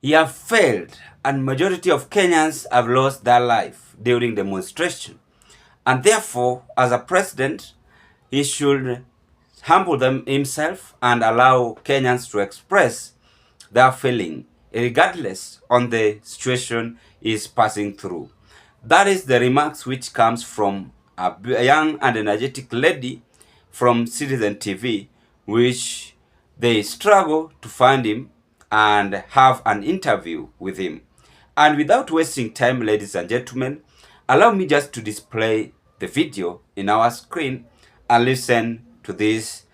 He have failed, and majority of Kenyans have lost their life during demonstration. And therefore, as a president, he should humble them himself and allow Kenyans to express their feeling, regardless on the situation is passing through. That is the remarks which comes from a young and energetic lady from Citizen TV, which they struggle to find him and have an interview with him. And without wasting time, ladies and gentlemen, allow me just to display the video in our screen and listen to this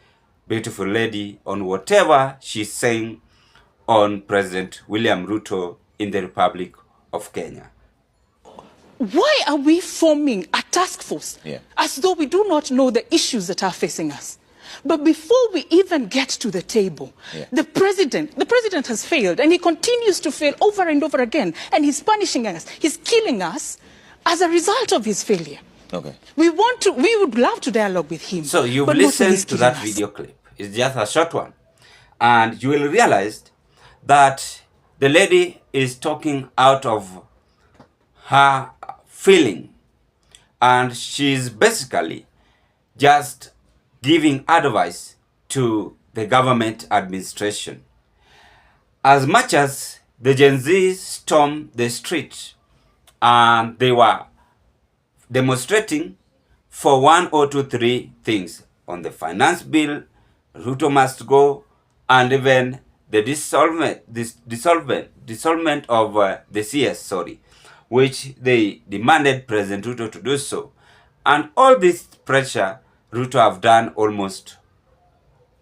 beautiful lady on whatever she's saying on President William Ruto in the Republic of Kenya. Why are we forming a task force as though we do not know the issues that are facing us? But before we even get to the table, the president has failed, and he continues to fail over and over again, and he's punishing us, he's killing us as a result of his failure. Okay. We would love to dialogue with him. So you've listened to that video clip. It's just a short one. And you will realize that the lady is talking out of her feeling. And she's basically just giving advice to the government administration. As much as the Gen Z stormed the street and they were demonstrating for 1 or 2, 3 things on the finance bill, Ruto must go, and even the dissolvement of the CS, which they demanded President Ruto to do so. And all this pressure, Ruto have done almost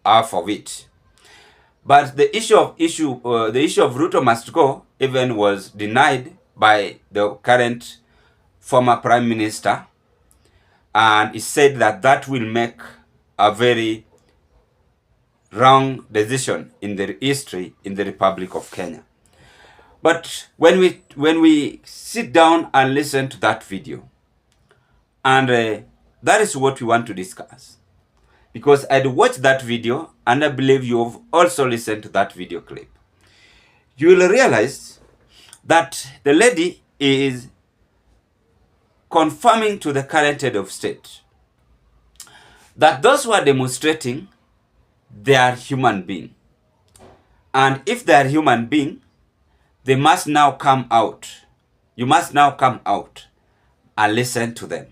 half of it. But the issue of Ruto must go even was denied by the current former Prime Minister, and he said that that will make a very wrong decision in the history in the Republic of Kenya. But when we sit down and listen to that video, and that is what we want to discuss, because I'd watched that video and I believe you've also listened to that video clip, you will realize that the lady is confirming to the current head of state that those who are demonstrating, they are human beings. And if they are human beings, they must now come out. You must now come out and listen to them.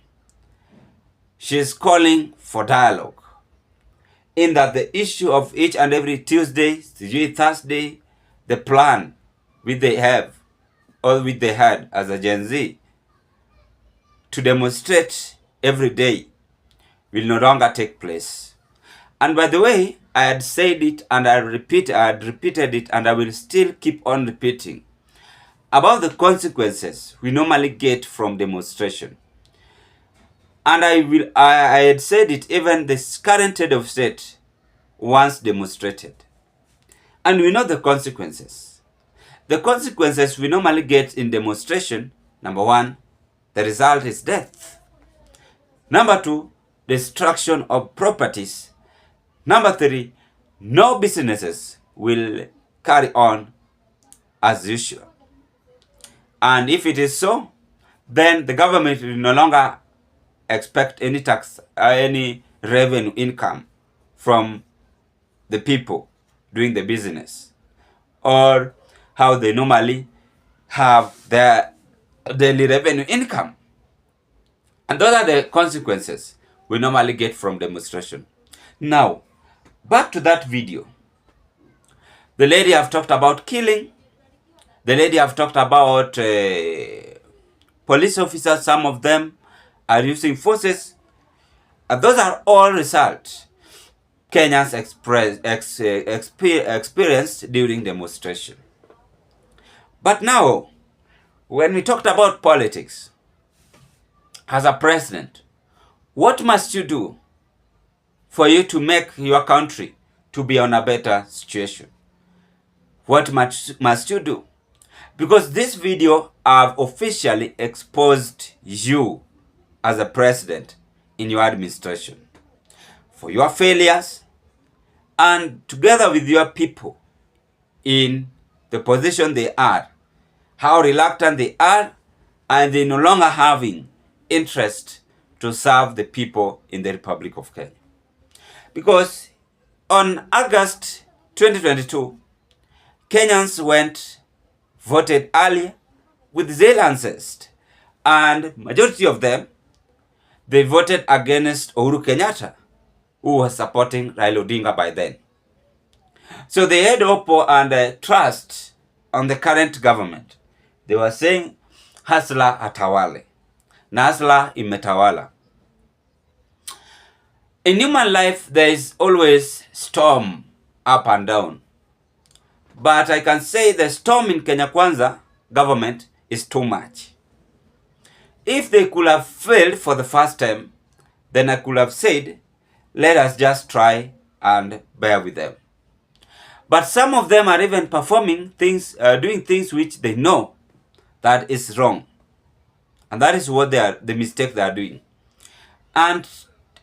She is calling for dialogue, in that the issue of each and every Tuesday, Thursday, the plan which they have, or which they had as a Gen Z, to demonstrate every day will no longer take place. And by the way, I had said it and I had repeated it, and I will still keep on repeating about the consequences we normally get from demonstration. And I had said it, even the current head of state once demonstrated. And we know the consequences. The consequences we normally get in demonstration: number 1, the result is death. Number 2, destruction of properties. Number 3, no businesses will carry on as usual. And if it is so, then the government will no longer expect any tax, any revenue income from the people doing the business, or how they normally have their daily revenue income. And those are the consequences we normally get from demonstration. Now, back to that video. The lady have talked about killing. The lady have talked about police officers. Some of them are using forces. And those are all results Kenyans experienced during demonstration. But now, when we talked about politics, as a president, what must you do for you to make your country to be on a better situation? What must you do? Because this video have officially exposed you as a president in your administration for your failures, and together with your people in the position they are, how reluctant they are, and they no longer having interest to serve the people in the Republic of Kenya. Because on August 2022, Kenyans voted earlier with zeal and zest, and majority of them, they voted against Uhuru Kenyatta, who was supporting Raila Odinga by then. So they had hope and trust on the current government. They were saying, hasla atawale, na hasla imetawala. In human life, there is always storm up and down. But I can say the storm in Kenya Kwanza government is too much. If they could have failed for the first time, then I could have said, let us just try and bear with them. But some of them are even performing things, doing things which they know that is wrong. And that is what the mistake they are doing. And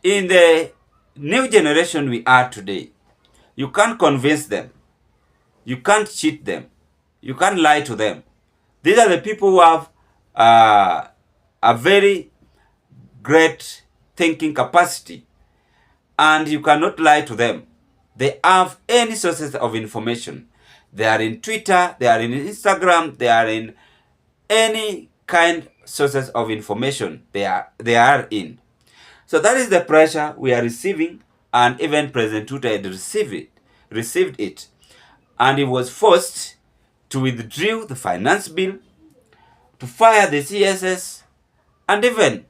in the new generation we are today, you can't convince them. You can't cheat them. You can't lie to them. These are the people who have a very great thinking capacity, and you cannot lie to them. They have any sources of information. They are in Twitter, they are in Instagram, they are in any kind sources of information they are in. So that is the pressure we are receiving, and even President Ruto had received it. And he was forced to withdraw the finance bill, to fire the CSS, and even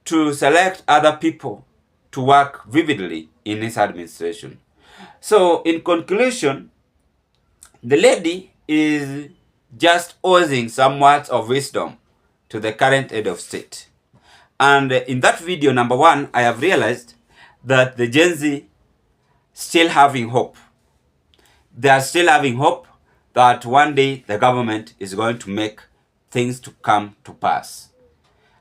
to select other people to work vividly in his administration. So in conclusion, the lady is just oozing some words of wisdom to the current head of state. And in that video, number one, I have realized that the Gen Z still having hope. They are still having hope that one day the government is going to make things to come to pass,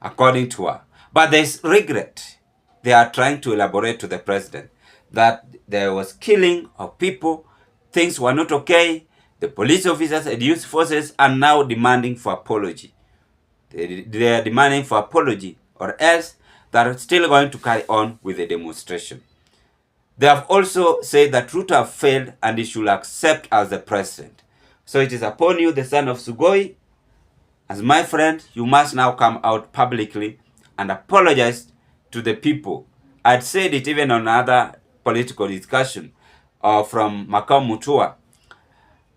according to her. But there's regret. They are trying to elaborate to the president that there was killing of people, things were not okay, the police officers had used forces, and now demanding for apology. They are demanding for apology, or else they are still going to carry on with the demonstration. They have also said that Ruto have failed and he should accept as the president. So it is upon you, the son of Sugoi, as my friend, you must now come out publicly and apologize to the people. I'd said it even on another political discussion from Makau Mutua,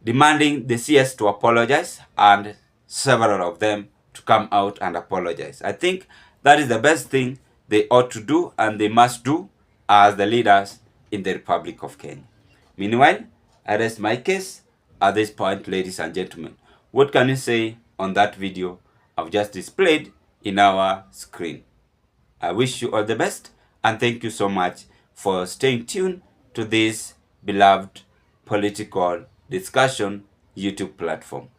demanding the CS to apologize and several of them to come out and apologize. I think that is the best thing they ought to do and they must do as the leaders in the Republic of Kenya. Meanwhile, I rest my case at this point, ladies and gentlemen. What can you say on that video I've just displayed in our screen? I wish you all the best and thank you so much for staying tuned to this beloved political discussion YouTube platform.